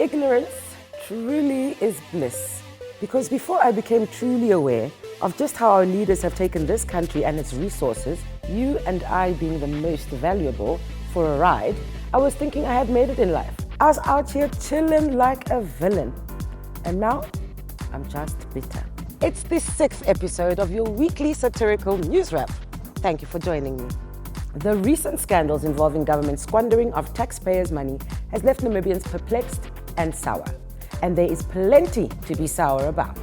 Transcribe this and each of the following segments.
Ignorance truly is bliss. Because before I became truly aware of just how our leaders have taken this country and its resources, you and I being the most valuable, for a ride, I was thinking I had made it in life. I was out here chilling like a villain. And now, I'm just bitter. It's the 6th episode of your weekly satirical news wrap. Thank you for joining me. The recent scandals involving government squandering of taxpayers' money has left Namibians perplexed and sour. And there is plenty to be sour about.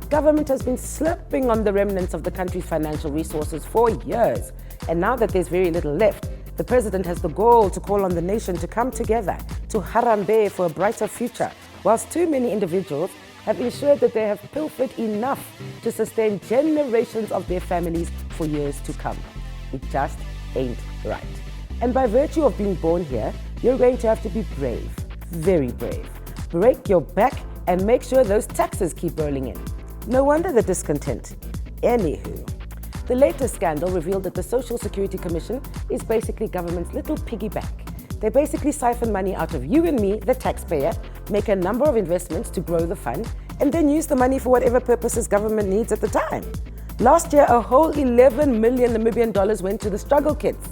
Government has been slipping on the remnants of the country's financial resources for years. And now that there's very little left, the president has the goal to call on the nation to come together to harambe for a brighter future, whilst too many individuals have ensured that they have pilfered enough to sustain generations of their families for years to come. It just ain't right. And by virtue of being born here, you're going to have to be brave, very brave. Break your back and make sure those taxes keep rolling in. No wonder the discontent. Anywho, the latest scandal revealed that the Social Security Commission is basically government's little piggy bank. They basically siphon money out of you and me, the taxpayer, make a number of investments to grow the fund, and then use the money for whatever purposes government needs at the time. Last year, a whole 11 million Namibian dollars went to the struggle kids.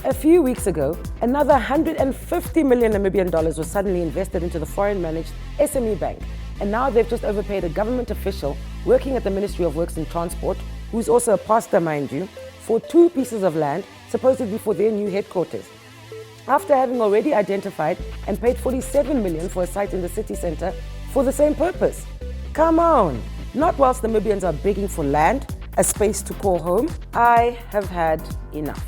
A few weeks ago, another 150 million Namibian dollars was suddenly invested into the foreign-managed SME Bank. And now they've just overpaid a government official working at the Ministry of Works and Transport, who's also a pastor, mind you, for 2 pieces of land, supposedly for their new headquarters. After having already identified and paid 47 million for a site in the city centre for the same purpose. Come on, not whilst Namibians are begging for land, a space to call home. I have had enough.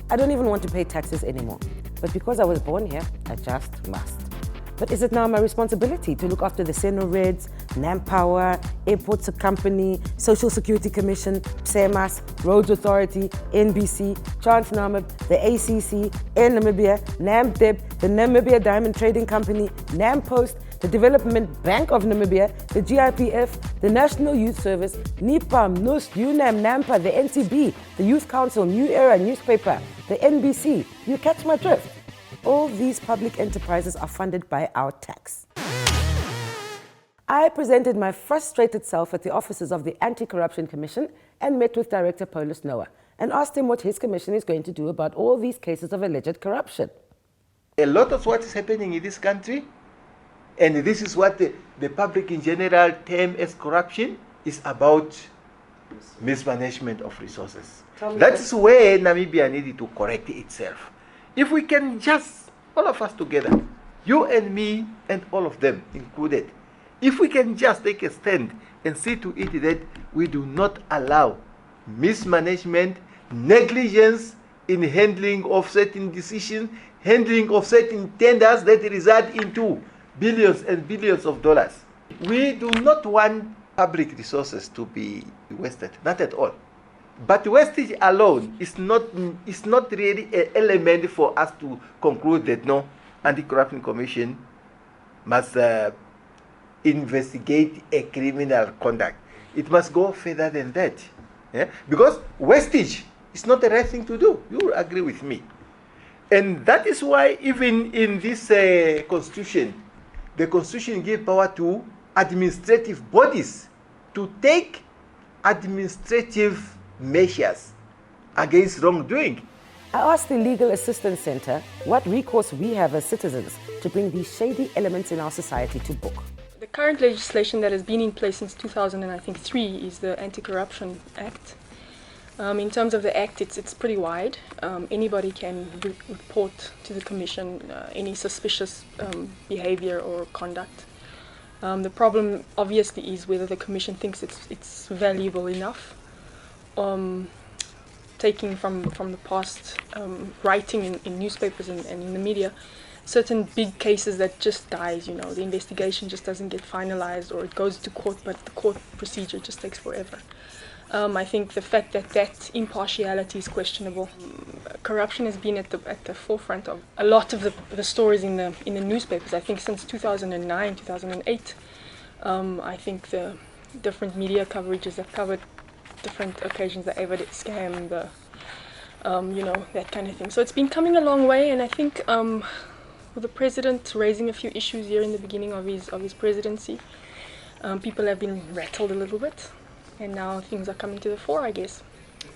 I don't even want to pay taxes anymore. But because I was born here, I just must. But is it now my responsibility to look after the Seno Reds, Nampower, Airports Company, Social Security Commission, PSEMAS, Roads Authority, NBC, Transnamib, the ACC, Air Namibia, NAMDEB, the Namibia Diamond Trading Company, NAMPost, the Development Bank of Namibia, the GIPF, the National Youth Service, NIPAM, NUST, UNAM, NAMPA, the NCB, the Youth Council, New Era newspaper, the NBC. You catch my drift? All these public enterprises are funded by our tax. I presented my frustrated self at the offices of the Anti-Corruption Commission and met with Director Paulus Noah and asked him what his commission is going to do about all these cases of alleged corruption. A lot of what is happening in this country, and this is what the public in general term as corruption, is about mismanagement of resources. That is where Namibia needed to correct itself. If we can just, all of us together, you and me and all of them included, if we can just take a stand and see to it that we do not allow mismanagement, negligence in handling of certain decisions, handling of certain tenders that result into billions and billions of dollars. We do not want public resources to be wasted, not at all. But wastage alone is not really an element for us to conclude that no, Anti-Corruption Commission must investigate a criminal conduct. It must go further than that. Yeah? Because wastage is not the right thing to do. You will agree with me. And that is why even in this constitution, the constitution gives power to administrative bodies to take administrative measures against wrongdoing. I asked the Legal Assistance Centre what recourse we have as citizens to bring these shady elements in our society to book. The current legislation that has been in place since 2003 is the Anti-Corruption Act. In terms of the Act, it's pretty wide. Anybody can report to the Commission any suspicious behaviour or conduct. The problem obviously is whether the Commission thinks it's valuable enough. Taking from the past, writing in newspapers and in the media, certain big cases that just dies, the investigation just doesn't get finalized, or it goes to court, but the court procedure just takes forever. I think the fact that impartiality is questionable. Corruption has been at the forefront of a lot of the stories in the newspapers. I think since 2009, 2008, I think the different media coverages have covered different occasions, the Everett scam, that kind of thing. So it's been coming a long way, and I think with the president raising a few issues here in the beginning of his presidency, people have been rattled a little bit, and now things are coming to the fore, I guess.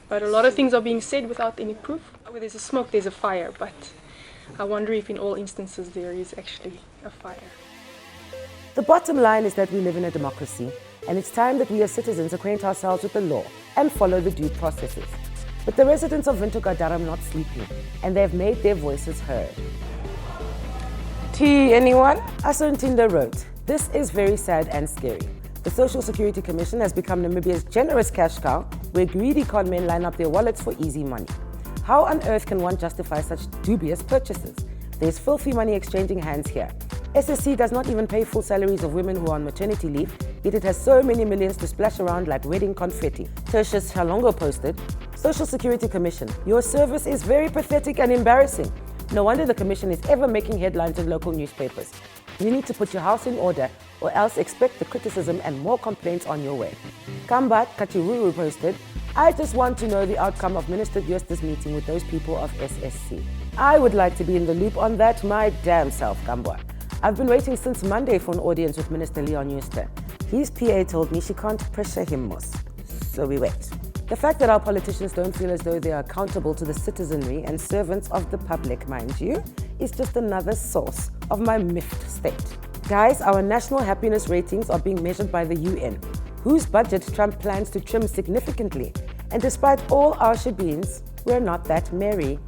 But a lot of things are being said without any proof. Where there's a smoke, there's a fire, but I wonder if in all instances there is actually a fire. The bottom line is that we live in a democracy, and it's time that we as citizens acquaint ourselves with the law and follow the due processes. But the residents of Wintergardar are not sleeping, and they've made their voices heard. Tea, anyone? Asuntinda wrote, "This is very sad and scary. The Social Security Commission has become Namibia's generous cash cow, where greedy con men line up their wallets for easy money. How on earth can one justify such dubious purchases? There's filthy money exchanging hands here. SSC does not even pay full salaries of women who are on maternity leave, yet it has so many millions to splash around like wedding confetti." Tertius Chalongo posted, "Social Security Commission, your service is very pathetic and embarrassing. No wonder the Commission is ever making headlines in local newspapers. You need to put your house in order, or else expect the criticism and more complaints on your way." Kambat Kachiruru posted, "I just want to know the outcome of Minister Jooste's meeting with those people of SSC. I would like to be in the loop on that my damn self, Kambwa. I've been waiting since Monday for an audience with Minister Leon Jooste. His PA told me she can't pressure him, Moss. So we wait." The fact that our politicians don't feel as though they are accountable to the citizenry and servants of the public, mind you, is just another source of my miffed state. Guys, our national happiness ratings are being measured by the UN, whose budget Trump plans to trim significantly. And despite all our shebeens, we're not that merry.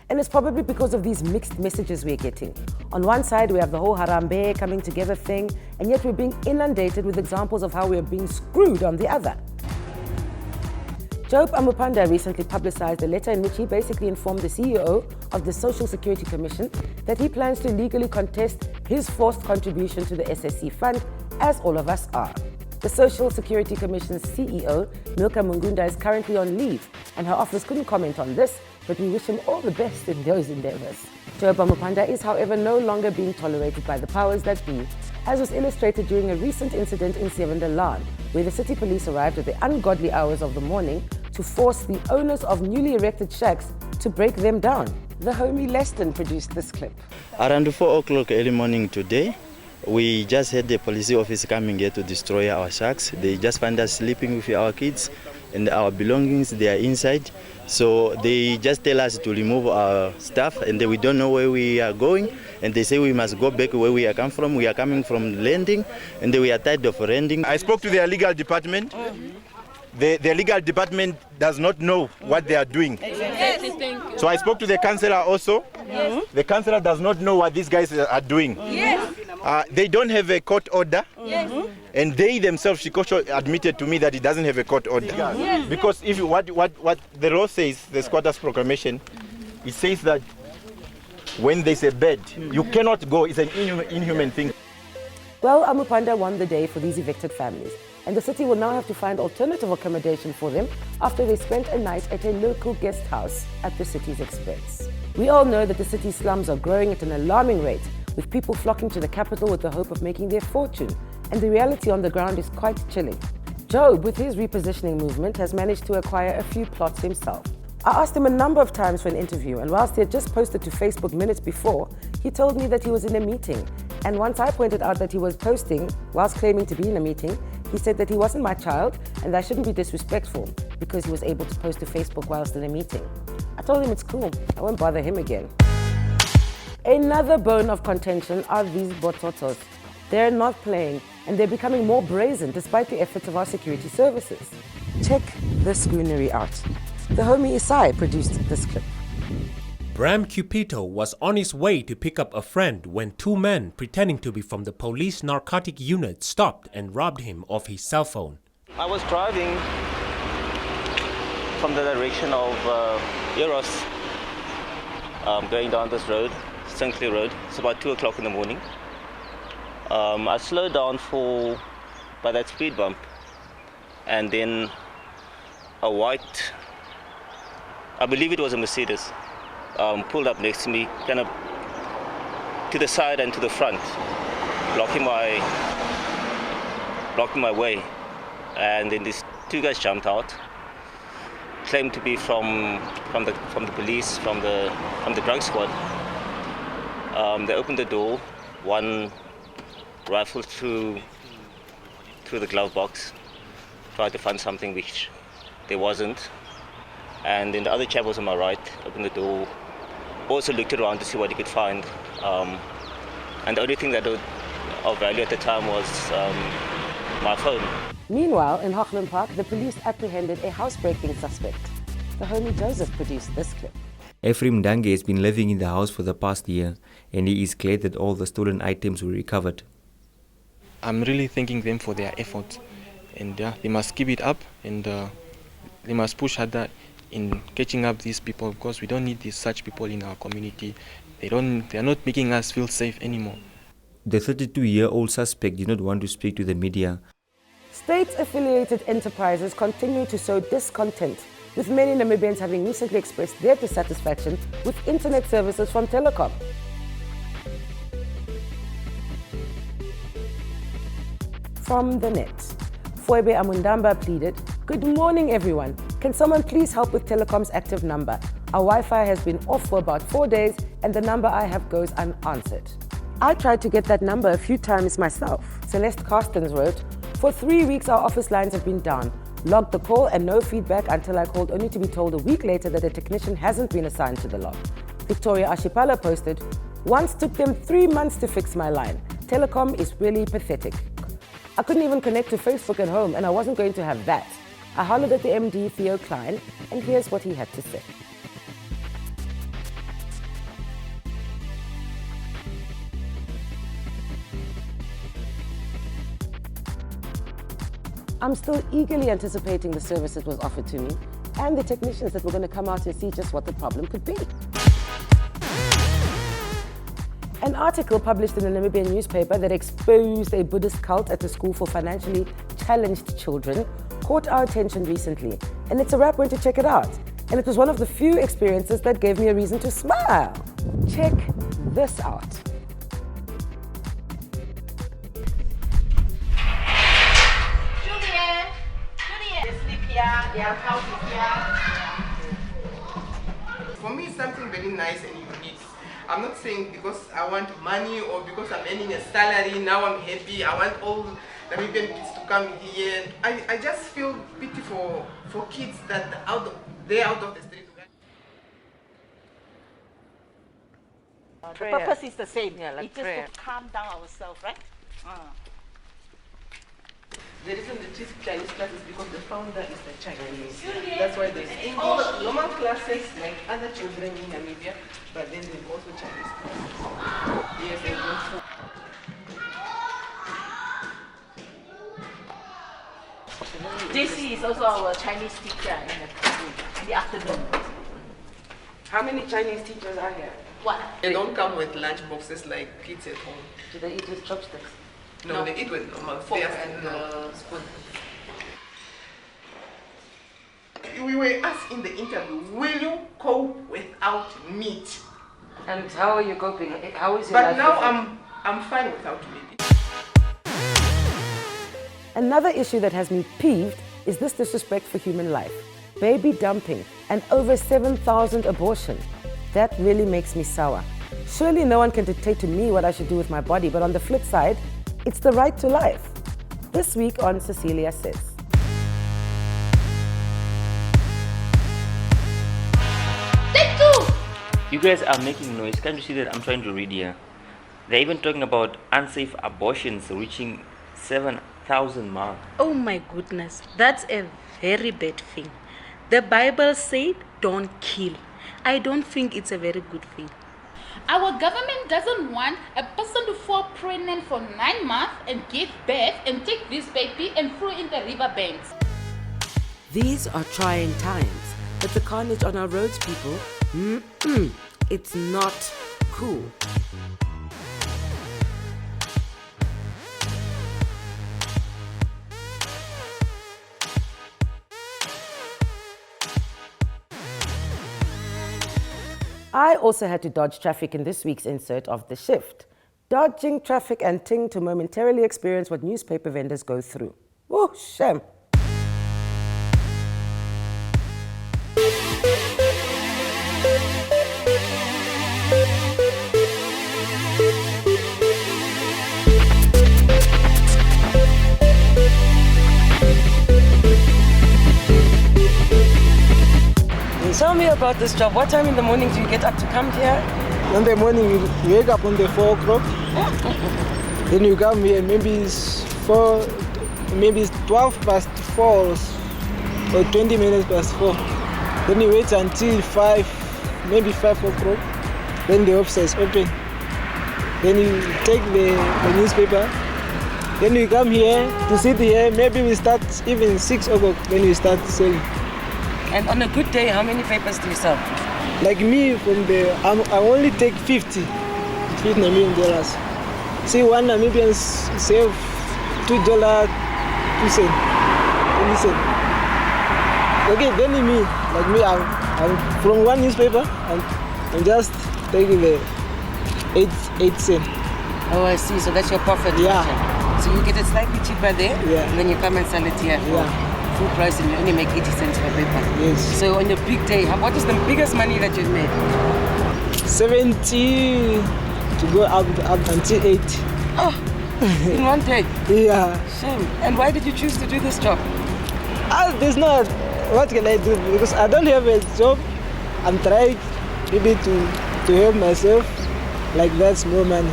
And it's probably because of these mixed messages we're getting. On one side, we have the whole Harambe coming together thing, and yet we're being inundated with examples of how we're being screwed on the other. Job Amupanda recently publicized a letter in which he basically informed the CEO of the Social Security Commission that he plans to legally contest his forced contribution to the SSC fund, as all of us are. The Social Security Commission's CEO, Milka Mungunda, is currently on leave, and her office couldn't comment on this, but we wish him all the best in those endeavors. Job Amupanda is, however, no longer being tolerated by the powers that be, as was illustrated during a recent incident in Sevendalaan, where the city police arrived at the ungodly hours of the morning to force the owners of newly erected shacks to break them down. The homie Leston produced this clip. Around 4 o'clock early morning today, we just had the police officer coming here to destroy our shacks. They just find us sleeping with our kids. and our belongings, they are inside. So they just tell us to remove our stuff, and then we don't know where we are going. And they say we must go back where we are come from. We are coming from landing, and then we are tired of rending. I spoke to their legal department. The legal department does not know what they are doing. Exactly. Thank you. So I spoke to the councillor also. Yes. The councillor does not know what these guys are doing. Yes. They don't have a court order. Yes. And they themselves, Shikosho admitted to me that it doesn't have a court order. Yes. Because if you, what the law says, the squatters proclamation, it says that when there's a bed, you cannot go. It's an inhuman thing. Well, Amupanda won the day for these evicted families, and the city will now have to find alternative accommodation for them after they spent a night at a local guest house at the city's expense. We all know that the city's slums are growing at an alarming rate, with people flocking to the capital with the hope of making their fortune, and the reality on the ground is quite chilling. Job, with his repositioning movement, has managed to acquire a few plots himself. I asked him a number of times for an interview, and whilst he had just posted to Facebook minutes before, he told me that he was in a meeting. And once I pointed out that he was posting whilst claiming to be in a meeting, he said that he wasn't my child and that I shouldn't be disrespectful because he was able to post to Facebook whilst in a meeting. I told him it's cool, I won't bother him again. Another bone of contention are these bototos. They're not playing, and they're becoming more brazen despite the efforts of our security services. Check this goonery out. The homie Isai produced this clip. Bram Cupito was on his way to pick up a friend when two men pretending to be from the police narcotic unit stopped and robbed him of his cell phone. I was driving from the direction of Eros, going down this road, Sinclair Road. It's about 2 o'clock in the morning. I slowed down by that speed bump, and then a white, I believe it was a Mercedes, pulled up next to me, kind of to the side and to the front, blocking my way. And then these two guys jumped out, claimed to be from the police, from the drug squad. They opened the door, one rifled through the glove box, tried to find something which there wasn't. And then the other chap was on my right, opened the door, also looked around to see what he could find. And the only thing that was of value at the time was my phone. Meanwhile, in Hochland Park, the police apprehended a housebreaking suspect. The homie Joseph produced this clip. Ephraim Dange has been living in the house for the past year, and he is glad that all the stolen items were recovered. I'm really thanking them for their effort, and they must keep it up, and they must push harder in catching up these people, because we don't need such people in our community. They are not making us feel safe anymore. The 32-year-old suspect did not want to speak to the media. State-affiliated enterprises continue to sow discontent, with many Namibians having recently expressed their dissatisfaction with internet services from Telecom. From the net, Foebe Amundamba pleaded, "Good morning, everyone. Can someone please help with Telecom's active number? Our Wi-Fi has been off for about 4 days and the number I have goes unanswered." I tried to get that number a few times myself. Celeste Carstens wrote, "For 3 weeks our office lines have been down. Logged the call and no feedback until I called, only to be told a week later that a technician hasn't been assigned to the log." Victoria Ashipala posted, "Once took them 3 months to fix my line. Telecom is really pathetic. I couldn't even connect to Facebook at home and I wasn't going to have that. I hollered at the MD, Theo Klein, and here's what he had to say. I'm still eagerly anticipating the service that was offered to me and the technicians that were going to come out and see just what the problem could be." An article published in a Namibian newspaper that exposed a Buddhist cult at a school for financially challenged children caught our attention recently, and it's a wrap went to check it out. And it was one of the few experiences that gave me a reason to smile. Check this out. For me, it's something very nice and unique. I'm not saying because I want money or because I'm earning a salary, now I'm happy, I want all Namibian kids to come here. I just feel pity for for kids that they're out of the street. The purpose is the same. Yeah, like it's just to calm down ourselves, right? The reason they teach Chinese classes because the founder is the Chinese. That's why there's English normal classes like other children in Namibia, but then there's also Chinese classes. Yes, and also. JC is also our Chinese teacher in the afternoon. How many Chinese teachers are here? What? They don't come with lunch boxes like kids at home. Do they eat with chopsticks? No, they eat with normal Fork forks and spoon. We were asked in the interview, will you cope without meat? And how are you coping? How is your life? But now I'm fine without meat. Another issue that has me peeved is this disrespect for human life. Baby dumping and over 7,000 abortions. That really makes me sour. Surely no one can dictate to me what I should do with my body, but on the flip side, it's the right to life. This week on Cecilia Says. Take two! You guys are making noise. Can't you see that I'm trying to read here? They're even talking about unsafe abortions reaching 7,000 mark. Oh my goodness, that's a very bad thing. The Bible said don't kill. I don't think it's a very good thing. Our government doesn't want a person to fall pregnant for 9 months and give birth and take this baby and throw in the river banks. These are trying times, but the carnage on our roads, people, it's not cool. I also had to dodge traffic in this week's insert of The Shift. Dodging traffic and ting to momentarily experience what newspaper vendors go through. Oh, shame. Tell me about this job. What time in the morning do you get up to come here? In the morning, you wake up on the 4 o'clock. Then you come here, maybe it's 12 past 4 or 20 minutes past 4. Then you wait until 5, maybe 5 o'clock. Then the office is open. Then you take the newspaper. Then you come here to sit here. Maybe we start even 6 o'clock. Then we start selling. And on a good day, how many papers do you sell? Like me, I only take 50 Namibian dollars. See, one Namibian save $2, 2 cents. Okay, then me, I'm from one newspaper, I'm just taking the 8 cents. Oh, I see. So that's your profit. Yeah. So you get it slightly cheaper there, yeah, and then you come and sell it here. Yeah. Full price, and you only make 80 cents per paper. Yes. So on your big day, what is the biggest money that you've made? 70 to go up until 80. Oh, in one day? Yeah. Shame. And why did you choose to do this job? There's not. What can I do? Because I don't have a job. I'm trying maybe to help myself. Like that's more money.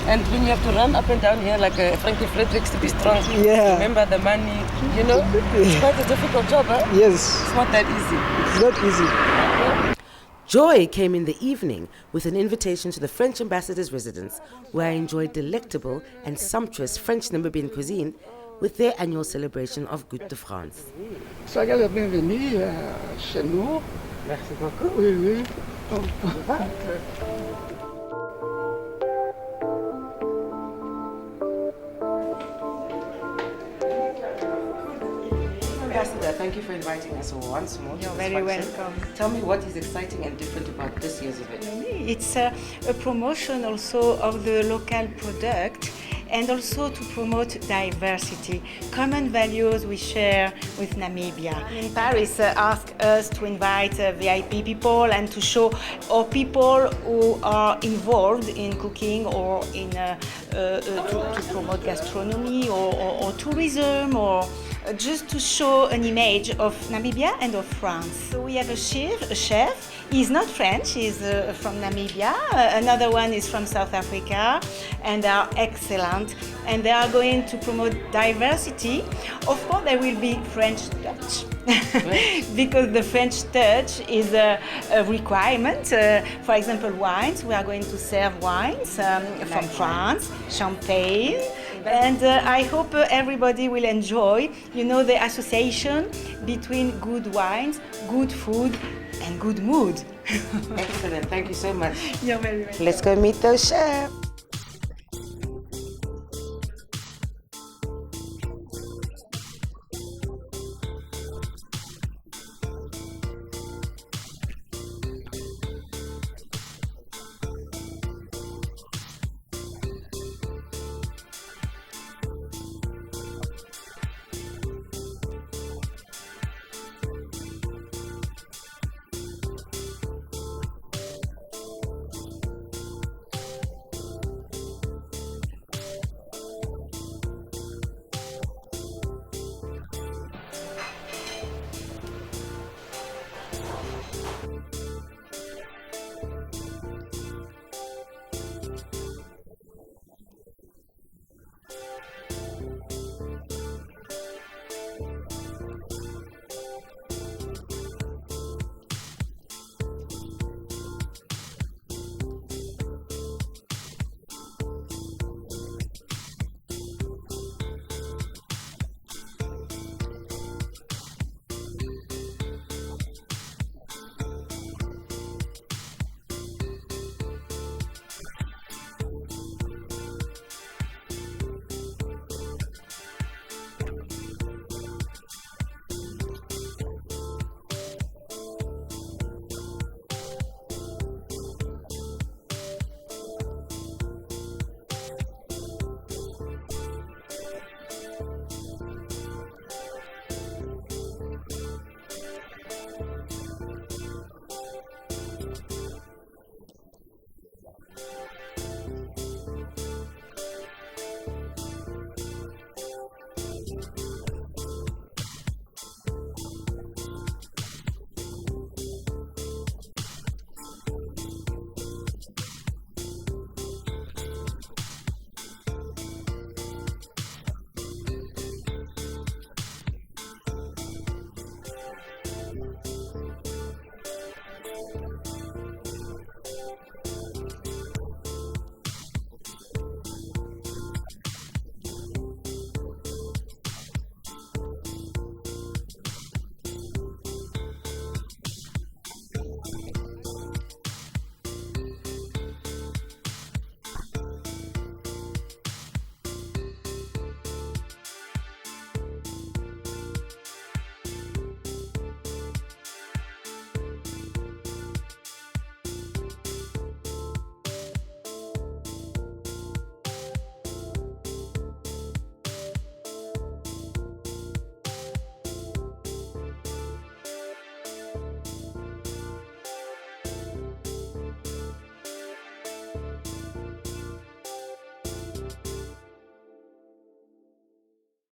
And when you have to run up and down here like Frankie Fredericks to be strong, yeah, remember the money, it's quite a difficult job, huh? Yes. It's not that easy. It's not easy. Joy came in the evening with an invitation to the French ambassador's residence, where I enjoyed delectable and sumptuous French Namibian cuisine with their annual celebration of Goutte de France. Soyez la bienvenue chez nous. Merci beaucoup. Oui, oui. Ambassador, thank you for inviting us once more. You're very welcome. Tell me what is exciting and different about this year's event. It's a promotion also of the local product and also to promote diversity, common values we share with Namibia. In Paris, asked us to invite VIP people and to show our people who are involved in cooking or in to promote gastronomy or tourism or just to show an image of Namibia and of France. So we have a chef. He's not French, he's from Namibia. Another one is from South Africa, and they are excellent. And they are going to promote diversity. Of course, there will be French touch, because the French touch is a requirement. For example, wines. We are going to serve wines from France, champagne. And I hope everybody will enjoy, the association between good wines, good food, and good mood. Excellent. Thank you so much. You're very welcome. Let's go meet those chefs.